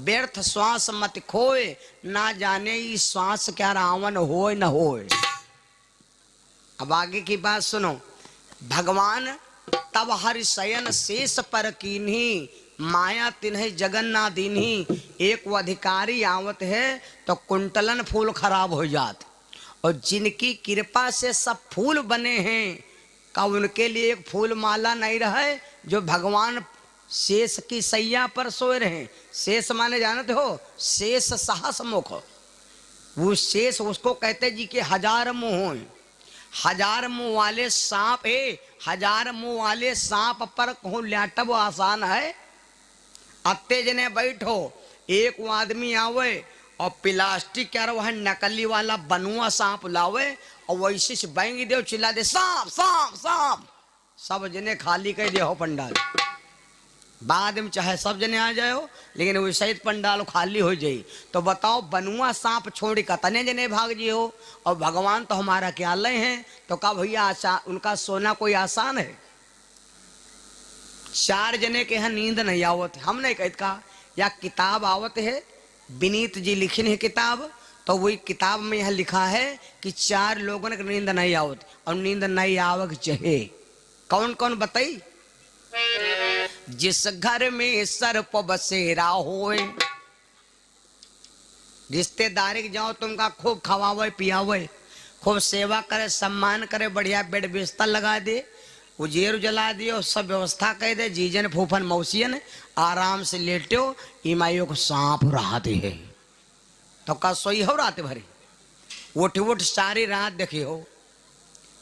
व्यर्थ श्वास मत खोए, ना जाने ई श्वास क्या रावण होए न होए। अब आगे की बात सुनो। भगवान तब हरि शयन शेष पर कीन्ही, माया तिन्ह जगन्नाथ दीन्ही। एक वो अधिकारी आवत है तो कुंटलन फूल खराब हो जात, और जिनकी कृपा से सब फूल बने हैं, का उनके लिए एक फूल माला नहीं रहे। जो भगवान शेष की सैया पर सोए रहे। शेष माने जानते हो, शेष साहस मुख। वो शेष उसको कहते जी के हजार मुंह हैं। हजार मुंह वाले सांप है, हजार मुंह वाले सांप पर कहूं लाटब आसान है। अत्ते जने बैठो, एक वो आदमी आवे और प्लास्टिक क्या वह नकली वाला बनुआ सांप लावे और वैसे से बैंग दे, चिल्ला दे सांप सांप सांप, सब जने खाली कर दे हो पंडाल। बाद में चाहे सब जने आ जाओ, लेकिन वो सहित पंडाल खाली हो जाई। तो बताओ बनुआ सांप छोड़ कतने जने भाग जी हो, और भगवान तो हमारा क्या लय हैं। तो कहा भैया उनका सोना कोई आसान है। चार जने के यहाँ नींद नहीं आवत, हम नहीं कहते का या किताब आवत है, विनीत जी लिखी है किताब, तो वही किताब में यह लिखा है कि चार लोगों की नींद नहीं आवत, और नींद नहीं आवक चाहे। कौन कौन बताई? जिस घर में सर्प बसेरा होए, रिश्तेदारी के जाओ तुमका खूब खवावे पियावे, खूब सेवा करे, सम्मान करे, बढ़िया बेड बिस्तर लगा दे, उजेर जला दियो, सब व्यवस्था कर दे, जीजन फूफन मौसियन आराम से लेटो, ईमाइयों को सांप राहते है। तो का सोई हो रात भरी, उठ उठ सारी रात देखी हो।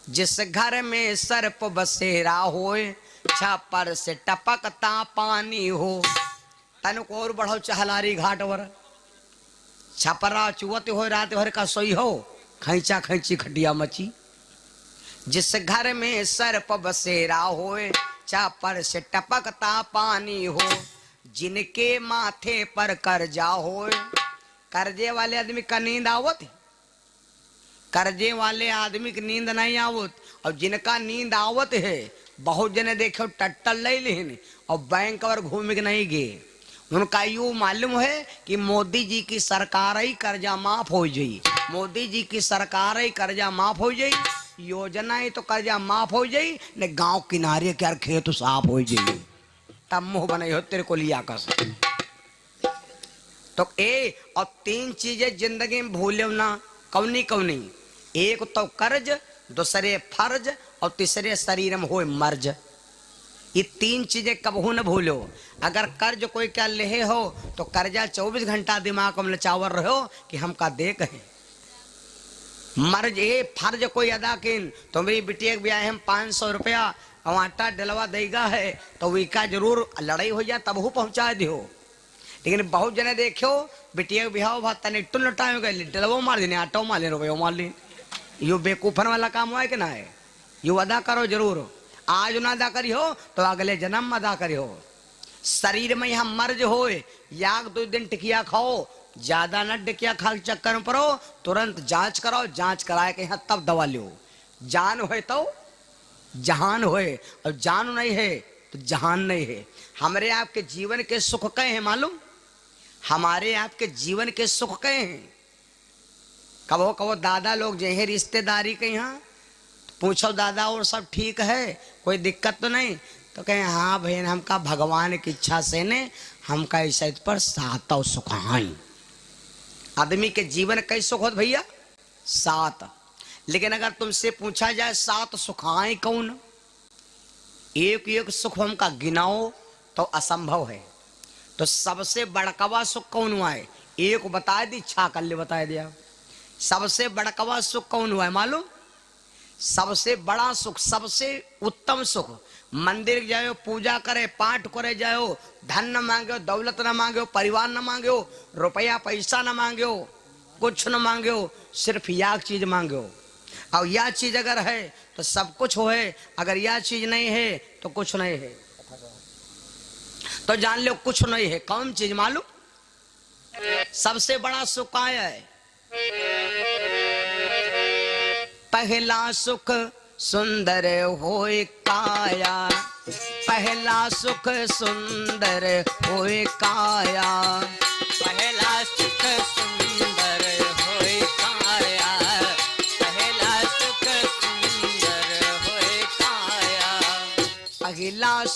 जिस घर में सर्प बसेरा होए, छापर से टपकता पानी हो। तन को और बढ़ो चहलारी घाट वर, छपरा चुवत हो रात भर का सोई हो, खैचा खैची खटिया मची। जिस घर में सर्प बसेरा होए, छापर से टपकता पानी हो। जिनके माथे पर कर्जा होए, कर्जे वाले आदमी का नींद आवत, कर्जे वाले आदमी की नींद नहीं आवत। और जिनका नींद आवत है, बहुत जने देखो टट्टल ले लेन और बैंक पर घूम के नहीं गए। उनका यूं मालूम है कि मोदी जी की सरकार ही कर्जा माफ हो जाई, मोदी जी की सरकार ही कर्जा माफ हो जाई, योजना ही तो कर्जा माफ हो जाई, ने गांव किनारे क्या खेत साफ हो जाई, तब मुंह बने हो तेरे को लिया कस। तो ए और तीन चीजें जिंदगी में भूलो ना, कौनी कौनी। एक तो कर्ज, दूसरे फर्ज, और तीसरे शरीर में हो मर्ज। ये तीन चीजें कबहू न भूलो। अगर कर्ज कोई क्या ले हो तो कर्जा 24 घंटा दिमाग में लचावर रहो कि हम का दे कहें। मर्ज ये फर्ज कोई अदा किन, तो मेरी बिटिया के ब्याह हम 500 रुपया आटा डलवा देगा है, तो वीका जरूर लड़ाई हो जाए तब पहुंचा दियो। लेकिन बहुत जने देखो बिटिया के ब्याह भात तने टुल लटाओ गए, डलवो मार देने, आटो मार ले, रुपये मार ले। यो बेकूफन वाला काम है कि ना है? यो अदा करो जरूर, आज ना अदा करी हो तो अगले जन्म में अदा करी हो। शरीर में यहाँ मर्ज हो, याग 2 दिन टिकिया खाओ, ज्यादा न टिकिया खा के चक्कर में पड़ो, तुरंत जांच कराओ, जांच कराए के यहाँ तब दवा लो। जान होए तो जहान होए, और जान नहीं है तो जहान नहीं है। हमारे आपके जीवन के सुख कहे हैं मालूम? हमारे आपके जीवन के सुख कहे हैं? कबो कबो दादा लोग जो है रिश्तेदारी के यहाँ पूछो, दादा और सब ठीक है, कोई दिक्कत तो नहीं? तो कहें हाँ बहन, हमका भगवान की इच्छा से ने हमका इस पर सातों सुखाई। आदमी के जीवन कई सुख होते भैया? 7। लेकिन अगर तुमसे पूछा जाए 7 सुखाई कौन, एक एक सुख हमका गिनाओ तो असंभव है। तो सबसे बड़कवा सुख कौन हुआ है? एक बता दी, इच्छा कर ले बता दिया। सबसे बड़कवा सुख कौन हुआ है मालूम? सबसे बड़ा सुख, सबसे उत्तम सुख, मंदिर जाओ, पूजा करे, पाठ करे जाओ, धन न मांगो, दौलत न मांगो, परिवार न मांगो, रुपया पैसा न मांगो, कुछ न मांगो, सिर्फ यह चीज मांगो। और यह चीज अगर है तो सब कुछ हो है, अगर यह चीज नहीं है तो कुछ नहीं है। तो जान लो कुछ नहीं है। कौन चीज मालूम? सबसे बड़ा सुख आया है। पहला सुख सुंदर होए काया, पहला सुख सुंदर होए काया,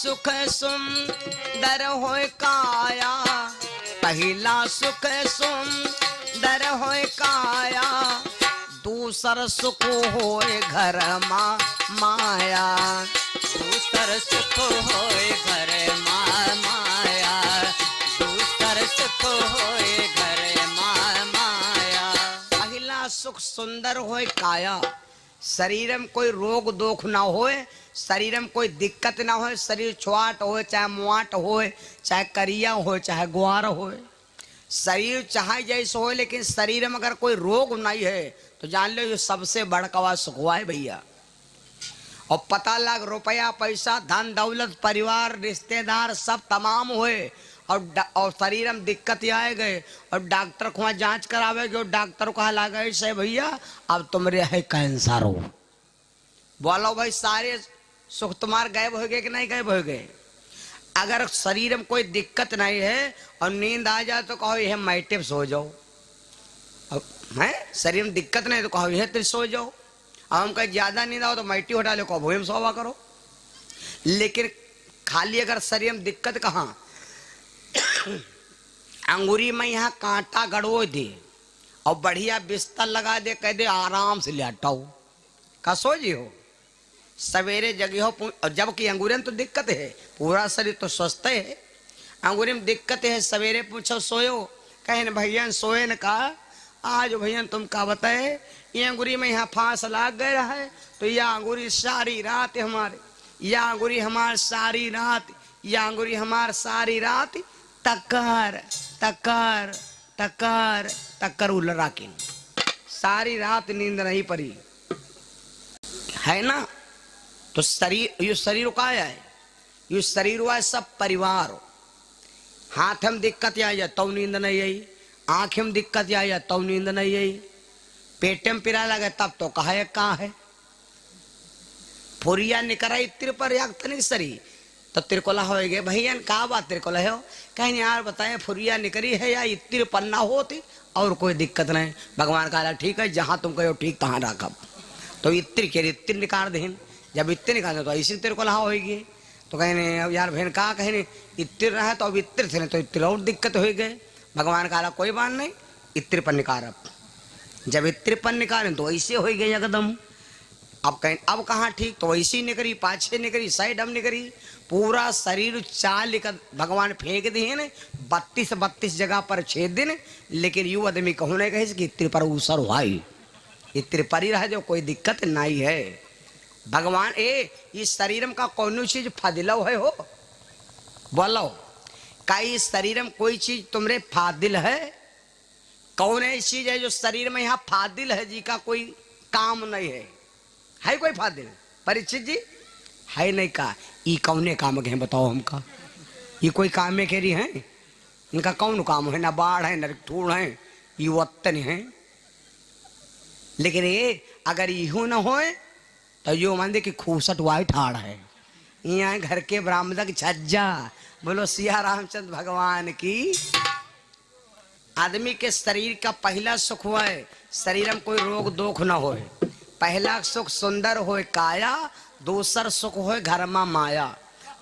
सुख सुंदर होय काया, पहला सुख सुंदर होय काया, दूसर सुख होय घर माया, दूसर सुख होए घर माया, दूसर सुख होए घर माया। पहला सुख सुंदर होय काया, शरीर में कोई रोग दोख ना होए, शरीर में कोई दिक्कत ना होए, शरीर छुआट होए चाहे मुआट होए, चाहे करिया होए चाहे ग्वार होए, शरीर चाहे जैसे होए, लेकिन शरीर में अगर कोई रोग नहीं है तो जान लो ये सबसे बड़का सुख हुआ है भैया। और पता लग रुपया पैसा धन दौलत परिवार रिश्तेदार सब तमाम हुए और शरीर में दिक्कत आए गए और डॉक्टर को वहाँ जांच करावे गए, डॉक्टर को कहा गए से भैया अब तुम्हारे है कैंसर हो। बोलो भाई सारे सुख तुम्हारे गायब हो गए कि नहीं गायब हो गए? अगर शरीर में कोई दिक्कत नहीं है और नींद आ जाए तो कहो यह मैटिव सो जाओ, है शरीर में दिक्कत नहीं तो कहो यह तो सो जाओ। अब हम कहीं ज्यादा नींद आओ तो मैटी हटा लो, कहो भूमि में सोवा करो। लेकिन खाली अगर शरीर में दिक्कत कहाँ, अंगूरी में यहाँ कांटा गड़ो दे और बढ़िया बिस्तर लगा दे, कह दे आराम से लेटाओ, का सो जी हो सवेरे जगी हो। और जबकि अंगूरी में तो दिक्कत है, पूरा शरीर तो स्वस्थ है, अंगूरी में दिक्कत है, सवेरे पूछो सोयो, कहे न भैया सोए न कहा आज भैया तुम का बताए ये अंगूरी में यहाँ फांस लाग गया है तो यह अंगूरी सारी रात हमारे, यह अंगूरी हमार सारी रात, यह अंगूरी हमार सारी रात तकर तकर तकर तकर उलरा की सारी रात नींद नहीं पड़ी है ना। तो शरीर ये शरीर का है, ये शरीर हुआ है सब परिवार। हाथ में दिक्कत आ जाए तो नींद नहीं आई, आंख में दिक्कत आ जाए तो नींद नहीं आई, पेट में पीड़ा लगे तब तो कहाँ है। फुरिया निकराई तिर पर नहीं सरी तो तिरकोला हो गए भैया कहा बात तिरकोला है, कहीं यार बताए फुरिया निकरी है या इतिर पन्ना होती और कोई दिक्कत नहीं। भगवान कहा ठीक है जहां तुम कहो ठीक तहां रखब, तो इत्र के इत्र निकाल दें, जब इत्र निकाल तो ऐसी तिरकोला होगी। तो कहने अब यार बहन कहा कहने इत्र रहा तो अब इत्र थे तो इत्र और दिक्कत हो गए। भगवान कहा कोई बात नहीं इत्र पर निकाल, जब इत्र पर निकालें तो ऐसे हो गए एकदम। अब कहीं अब कहाँ ठीक, तो ऐसी निकरी पाछे निकरी साइड हम निकरी, पूरा शरीर चाल कर भगवान फेंक दिए ने 32 जगह पर छेद दिन। लेकिन यू आदमी कहूँ नहीं कहे कि इत्र पर उसर हुआ इत्र पर ही रह जो कोई दिक्कत नहीं है। भगवान इस शरीर में का कौन चीज फादिल है हो, बोलो का इस शरीर में कोई चीज तुमरे फादिल है? कौन ऐसी चीज है जो शरीर में यहाँ फादिल है जी का कोई काम नहीं है कोई फादिल? परीक्षित जी है नहीं का ई कौने काम के हैं बताओ हमका, ये कोई काम में कह रही हैं? इनका कौन काम है? ना बाढ़ है न ठूड़ है, ये वतन है। लेकिन ये अगर यूं न होए तो यो मान दे कि खूसट वाई ठाड़ है, यहाँ घर के बरामदा की छज्जा। बोलो सिया रामचंद्र भगवान की। आदमी के शरीर का पहला सुख हुआ है शरीर में कोई रोग दोख न होए, पहला सुख सुंदर होए काया, दूसर सुख होए घर में माया।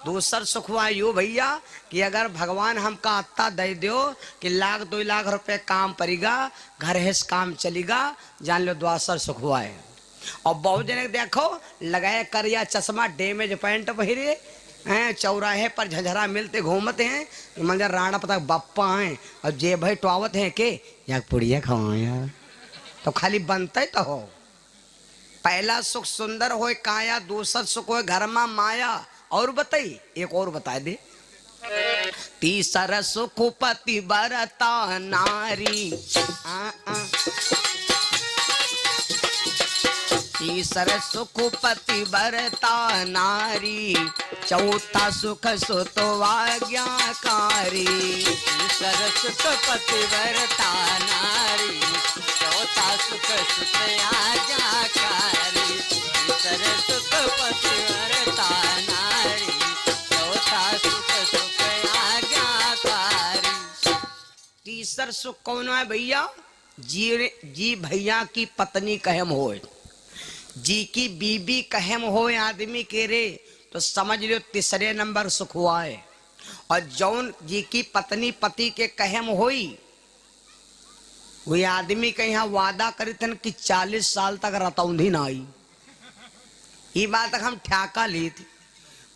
दूसर सुख हुआ यू भैया कि अगर भगवान हमका अत्ता दे दो कि 1-2 लाख रुपए काम पड़ेगा, घर है काम चलेगा, जान लो द्वासर सुख हुआ है। और बहुत जने देखो लगाए करिया चश्मा डैमेज पैंट पहिरे हैं, चौराहे पर झंझरा मिलते घूमते हैं, मंजर राणा पता बप्पा हैं और जे भाई टोवत हैं के या पुड़िया खाओ यार, तो खाली बनते तो हो। पहला सुख सुंदर होए काया, दूसर सुख होए घर में माया। और बताई एक और बता दे, तीसरा सुख पति बरता नारी, तीसरा सुख पति बरता नारी, चौथा सुख सुतवाज्ञाकारी। तीसरा सुख पति बरता नारी, चौथा सुख सुत आज्ञाकारी। तीसरा सुख पति बरता नारी, चौथा सुख सुत आज्ञाकारी। तीसर सुख कौन है भैया? जी भैया की पत्नी कहम होए, जी की बीबी कहम होए आदमी के रे, तो समझ लो तीसरे नंबर सुख हुआ है। और जौन जी की पत्नी पति के कहम होई, वही आदमी के यहाँ वादा करी थन कि 40 साल तक रतौंधी ना आई। ये बात तक हम ठ्याका ली थी।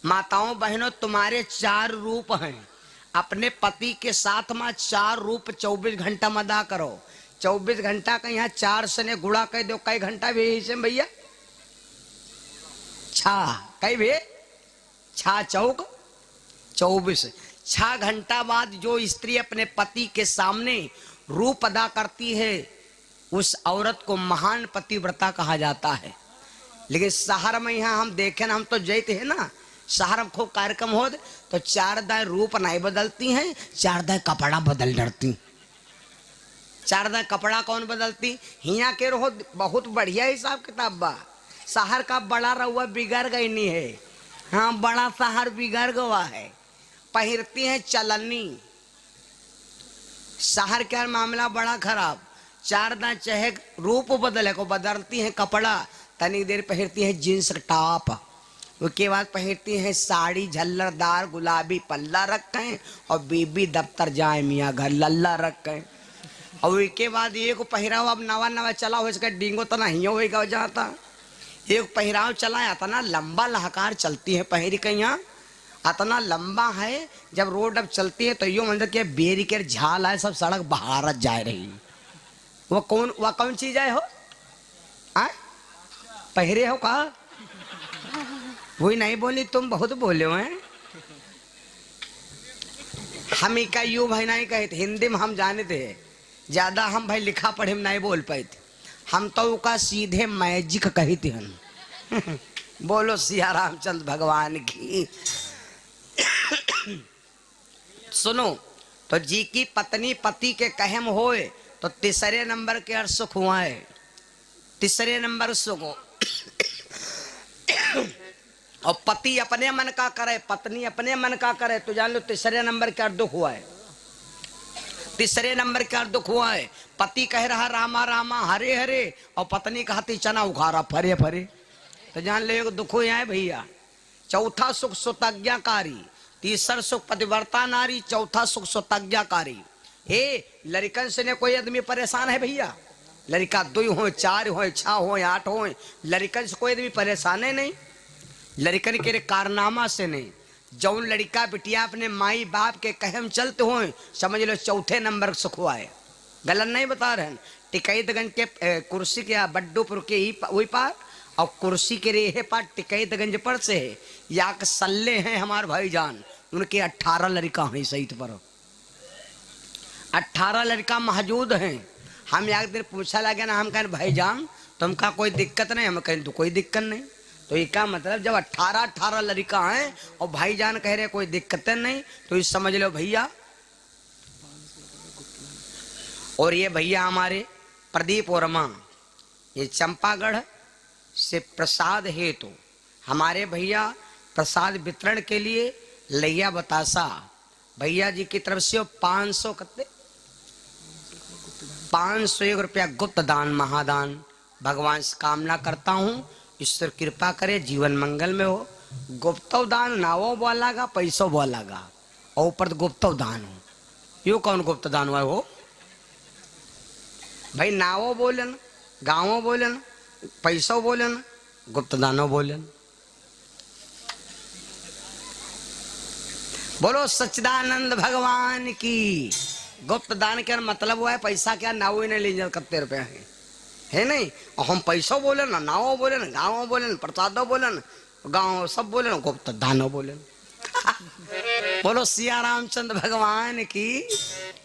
माताओं बहनों, तुम्हारे 4 रूप हैं, अपने पति के साथ में 4 रूप 24 घंटा में अदा करो। 24 घंटा का यहाँ 4 से ने गुणा कर दो, कई घंटा भी से भैया? 6 कई भी 6 चौक 24। 6 घंटा बाद जो स्त्री अपने पति के सामने रूप अदा करती है, उस औरत को महान पतिव्रता कहा जाता है। लेकिन शहर में यहाँ हम देखें ना, हम तो जैते हैं ना, शहर में खूब कार्यक्रम हो तो 4 दाएं रूप नहीं बदलती हैं, 4 दाएं कपड़ा बदल डरती। 4 दाएं कपड़ा कौन बदलती? हिया के रहो बहुत बढ़िया हिसाब किताब बा। शहर का बड़ा रहुआ बिगड़ गई नहीं है। हाँ, बड़ा शहर बिगड़ गया है। पहिरती है चलनी। शहर का मामला बड़ा खराब। 4 दाएं चाहे रूप बदले को बदलती है कपड़ा, तनी देर पहिरती है जींस टॉप, उसके बाद पहिरती है साड़ी झल्लरदार गुलाबी पल्ला रखें और बीबी दफ्तर जाए मियाँ घर लल्ला रखें। और उसके बाद एक पहराव अब नवा नवा चला हो, इसका डींगो तो नहीं होगा जाता। एक पहराव चला इतना लंबा लहकार चलती है पहरी के यहाँ, इतना लंबा है जब रोड अब चलती है तो यो मतलब कि बेरी के झाल है, सब सड़क बहारत जा रही। वो कौन चीज है हो? आ? पहरे हो का? वही नहीं बोली, तुम बहुत बोले हो हैं। हम का यू भाई नहीं कहे थे, हिंदी में हम जाने थे ज्यादा, हम भाई लिखा पढ़े में नहीं बोल पाए थे। हम तो का सीधे मैजिक कही थी हम। बोलो सिया रामचंद्र भगवान की। सुनो, तो जी की पत्नी पति के कहम होए तो तीसरे नंबर के अर्थ सुख हुआ है। तीसरे नंबर सुख हो। और पति अपने मन का करे, पत्नी अपने मन का करे, तो जान लो तीसरे नंबर का दुख हुआ है। तीसरे नंबर का दुख हुआ है। पति कह रहा रामा रामा हरे हरे, और पत्नी कहती चना उखाड़ा फरे फरे, तो जान लो एक दुख हुआ है भैया। चौथा सुख सुतज्ञाकारी, तीसरा सुख पतिव्रता नारी, चौथा सुख सुतज्ञाकारी। लड़कन से ने कोई आदमी परेशान है भैया? लड़का 2 हो 4 हो 6 हो 8 हो, लड़कन से कोई आदमी परेशान है नहीं। लड़कन के कारनामा से नहीं। जौन लड़का बिटिया अपने माई बाप के कहम चलते हो, समझ लो चौथे नंबर सुख हुआ है। गलत नहीं बता रहे हैं। टिकैतगंज के कुर्सी के बड्डोपुर के ही वही पार, और कुर्सी के रेहे पार टिकैतगंज पर से है या के सल्ले हैं हमारे भाईजान, उनके 18 लड़का हैं सहित पर। 18 लड़का मौजूद हैं। हम एक दिन पूछा लगे ना, हम कहें भाईजान तुमका कोई दिक्कत नहीं? हम कहें तो कोई दिक्कत नहीं। तो ये क्या मतलब, जब 18 लड़का हैं और भाईजान कह रहे कोई दिक्कत नहीं, तो ये समझ लो भैया। और ये भैया हमारे प्रदीप वर्मा, ये चंपागढ़ से प्रसाद है, तो हमारे भैया प्रसाद वितरण के लिए लैया बतासा भैया जी की तरफ से 500 कत्ते 501 रुपया गुप्त दान महादान भगवान से कामना करता हूँ। ईश्वर कृपा करे, जीवन मंगल में हो। गुप्त दान नावो बोलागा, पैसों बोलागा, और ऊपर गुप्त दान हो। यो कौन गुप्त दान हुआ हो भाई? नावो बोलन, गाँवो बोलन, पैसों बोलन, गुप्त दानो बोलन। बोलो सच्चिदानंद भगवान की। गुप्त दान का मतलब हुआ है पैसा क्या नाव ही नहीं ले जा, कितने रुपया है नहीं। और हम पैसों बोले ना, नावो बोले ना, गाँव बोले ना, प्रसादो बोले ना, गाँव सब बोले ना, गुप्त दानो बोले। बोलो सिया रामचंद्र भगवान की।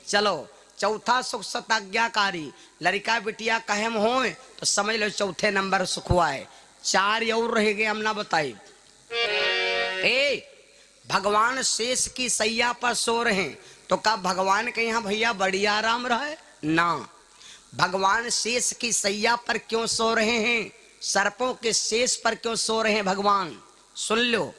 चलो, चौथा सुख सताज्ञाकारी, लड़का बिटिया कहम हो तो समझ लो चौथे नंबर सुख हुआ है। 4 और रह गए, हम ना बताई। भगवान शेष की सैया पर सो रहे हैं, तो क्या भगवान के यहाँ भैया बढ़िया आराम रहे ना? भगवान शेष की सैया पर क्यों सो रहे हैं? सर्पों के शेष पर क्यों सो रहे हैं भगवान? सुन लो,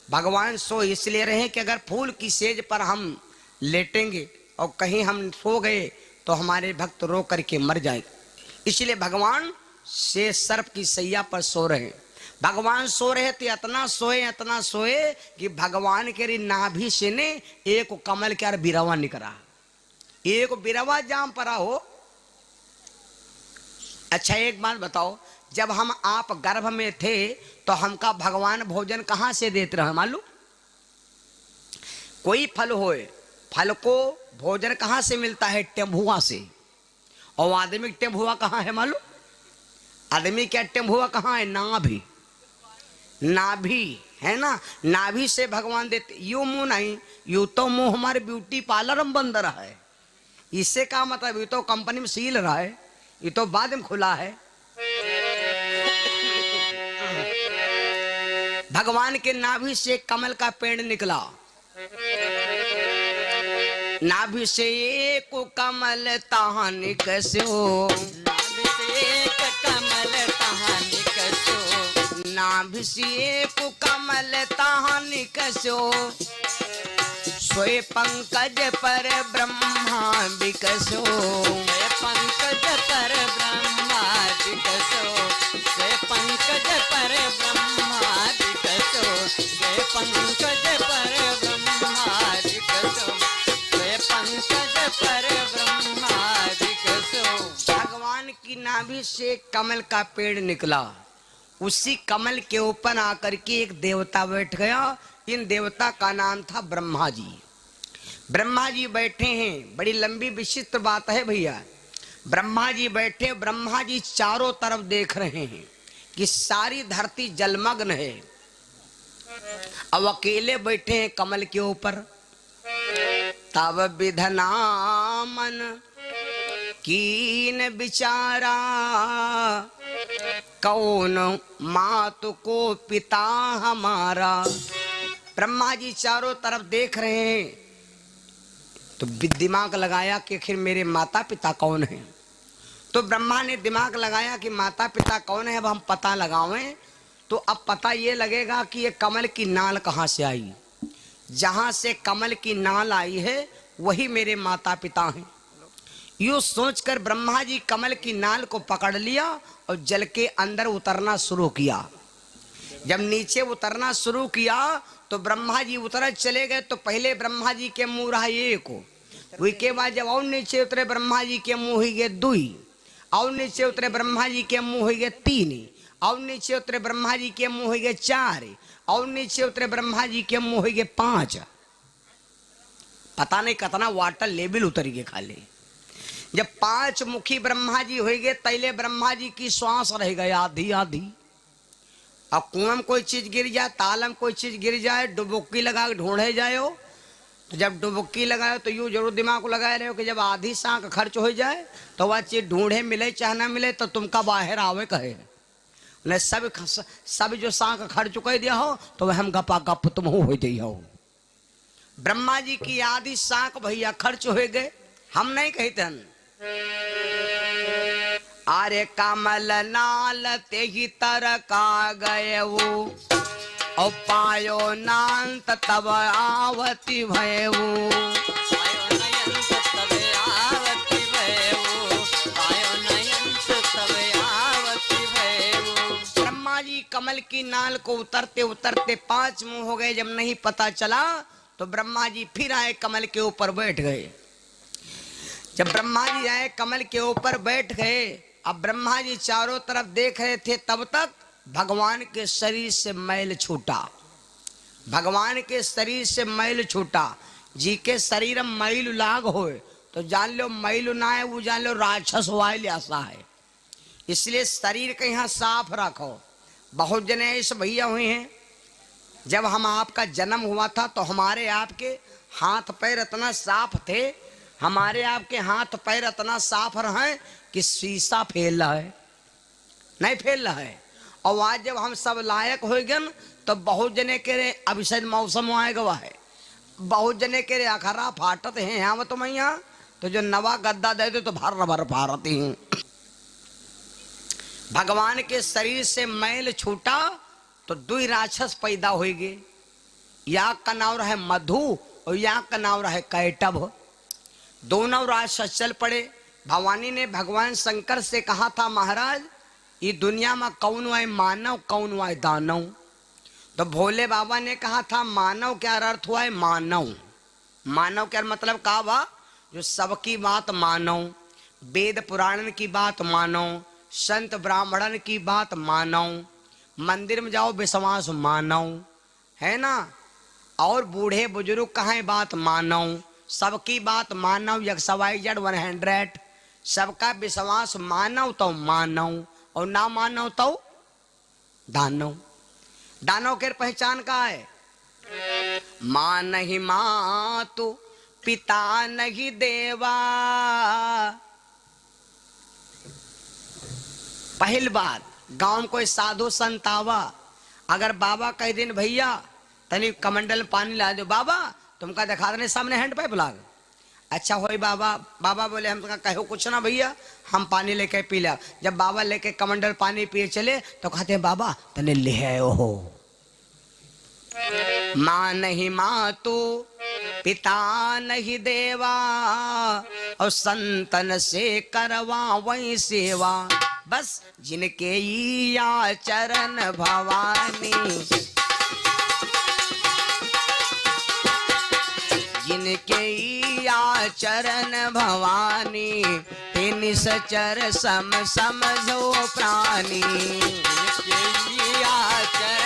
भगवान सो इसलिए रहे कि अगर फूल की सेज पर हम लेटेंगे और कहीं हम सो गए तो हमारे भक्त रो करके मर जाएंगे। इसलिए भगवान शेष सर्प की सैया पर सो रहे हैं। भगवान सो रहे थे, इतना सोए कि भगवान के नाभि से ने एक कमल के बिरवा निकला, एक बिरवा जाम पड़ा हो। अच्छा एक बात बताओ, जब हम आप गर्भ में थे तो हमका भगवान भोजन कहाँ से देते रहे मालूम? कोई फल होए, फल को भोजन कहाँ से मिलता है? टेम्भुआ से। और आदमी का टेम्भुआ कहाँ है मालूम? आदमी क्या टेम्भुआ कहाँ है? नाभि, नाभि है ना, नाभि से भगवान देते। यू मुंह नहीं, यू तो मुंह हमारे ब्यूटी पार्लर में बंद रहा है। इससे क्या मतलब? ये तो कंपनी में सील रहा है, ये तो बाद में खुला है। भगवान के नाभि से कमल का पेड़ निकला, नाभि से एक कमल तहां निकसो, नाभि से एक कमल तहां निकसो, नाभि से एक कमल तहां निकसो, सोए पंकज पर ब्रह्मा विकसो, सोए पंकज पर ब्रह्मा विकसो, सोए पंकज पर ब्रह्मा विकसो, सोए पंकज पर ब्रह्मा विकसो, सोए पंकज पर ब्रह्मा विकसो। भगवान की नाभि से कमल का पेड़ निकला, उसी कमल के ऊपर आकर के एक देवता बैठ गया। इन देवता का नाम था ब्रह्मा जी। ब्रह्मा जी बैठे हैं, बड़ी लंबी विचित्र बात है भैया। ब्रह्मा जी बैठे, ब्रह्मा जी चारों तरफ देख रहे हैं कि सारी धरती जलमग्न है। अब अकेले बैठे हैं कमल के ऊपर। तब विधना मन कीन बिचारा, कौन मातु को पिता हमारा। ब्रह्मा जी चारों तरफ देख रहे हैं तो दिमाग लगाया कि आखिर मेरे माता पिता कौन हैं। तो ब्रह्मा ने दिमाग लगाया कि माता पिता कौन है, अब हम पता लगावें। तो अब पता ये लगेगा कि ये कमल की नाल कहाँ से आई। जहाँ से कमल की नाल आई है वही मेरे माता पिता हैं। यूं सोचकर ब्रह्मा जी कमल की नाल को पकड़ लिया और जल के अंदर उतरना शुरू किया। जब नीचे उतरना शुरू किया तो ब्रह्मा जी उतर चले गए। तो पहले ब्रह्मा जी के मुंह रहा एक, उसके बाद जब और नीचे उतरे ब्रह्मा जी के मुंह ही गए दुई, और नीचे उतरे ब्रह्मा जी के मुंह ही गए तीन, और नीचे उतरे ब्रह्मा जी के मुंह ही गए चार, और नीचे उतरे ब्रह्मा जी के मुंह ही गए पांच। पता नहीं कितना वाटर लेवल उतर गए खाली। जब पांच मुखी ब्रह्मा जी हो गए, तैले ब्रह्मा जी की श्वास रह गई आधी आधी। अब कुआं में कोई चीज गिर जाए, ताल में कोई चीज गिर जाए, डुबुक्की लगा के ढूंढे जाओ। तो जब डुबुक्की लगाए तो यूँ जरूर दिमाग को लगाए रहे हो कि जब आधी सांख खर्च हो जाए तो वह चीज ढूंढे मिले चाहे ना मिले तो तुमका बाहर आवे कहे न। सब जो सांख खर्च चुके दिया हो तो वह हम गपा गप तुम हो दिया हो। ब्रह्मा जी की आधी सांख भैया खर्च हो गए। हम नहीं कहते हैं अरे कमल नाल ते ही तरका गए वो, और पायो नांत तब आवती भयऊ। पायो नयंत तब आवती भयऊ, पायो नयंत तब आवती भयऊ। ब्रह्मा जी कमल की नाल को उतरते उतरते पांच मुंह हो गए। जब नहीं पता चला तो ब्रह्मा जी फिर आए कमल के ऊपर बैठ गए। जब ब्रह्मा जी आए कमल के ऊपर बैठ गए, अब ब्रह्मा जी चारों तरफ देख रहे थे, तब तक भगवान के शरीर से मैल छूटा। भगवान के शरीर से मैल छूटा। जी के शरीर में मैल लाग होए तो जान लो मैल ना है, वो जान लो राक्षस वाइल ऐसा है। इसलिए शरीर के यहाँ साफ रखो। बहुत जने ऐसे भैया हुए हैं, जब हम आपका जन्म हुआ था तो हमारे आपके हाथ पैर इतना साफ थे, हमारे आपके हाथ पैर इतना साफ रहे कि शीशा फैल रहा है, नहीं फैल रहा है। और आज जब हम सब लायक हो गए तो बहुत जने के रे अभी शायद मौसम आएगा है, बहुत जने के रे अखरा फाटत हैं यहाँ तो मैं यहाँ तो जो नवा गद्दा दे दे तो भर भर फारती हूँ। भगवान के शरीर से मैल छूटा तो दुई राक्षस पैदा हो गए। या का नाम रहे मधु और या का नाम रहे कैटभ। दोनों राक्षस चल पड़े। भवानी ने भगवान शंकर से कहा था महाराज ये दुनिया में कौन है मानव, कौन है दानव। तो भोले बाबा ने कहा था मानव क्या अर्थ हुआ है, मानव। मानव क्या मतलब का बा, जो सबकी बात मानो, वेद पुराण की बात मानो, संत ब्राह्मणन की बात मानो, मंदिर में जाओ विश्वास मानो, है ना। और बूढ़े बुजुर्ग कहें बात मानो, सबकी बात मानो, XYZ 100, सबका विश्वास मानो तो मानो, और ना मानो तो दानव। दानव के पहचान का है, मां नहीं मां तू, पिता नहीं देवा। पहली बात, गांव में कोई साधु संत आवा, अगर बाबा कह दिन भैया तनी कमंडल पानी ला दो, बाबा तुमका दिखा देने सामने हैंड पाइप लाग। अच्छा होई बाबा, बाबा बोले हम कहो कुछ ना भैया, हम पानी लेके पी लिया। जब बाबा लेके कमंडल पानी पिए चले तो कहते हैं बाबा तने ले आयो हो। मां नहीं मां तू, पिता नहीं देवा, और संतन से करवा वही सेवा। बस जिनके या चरण भवानी, जिनके या चरण भवानी, तिन सचर सम समझो प्राणी। जिनके या चरण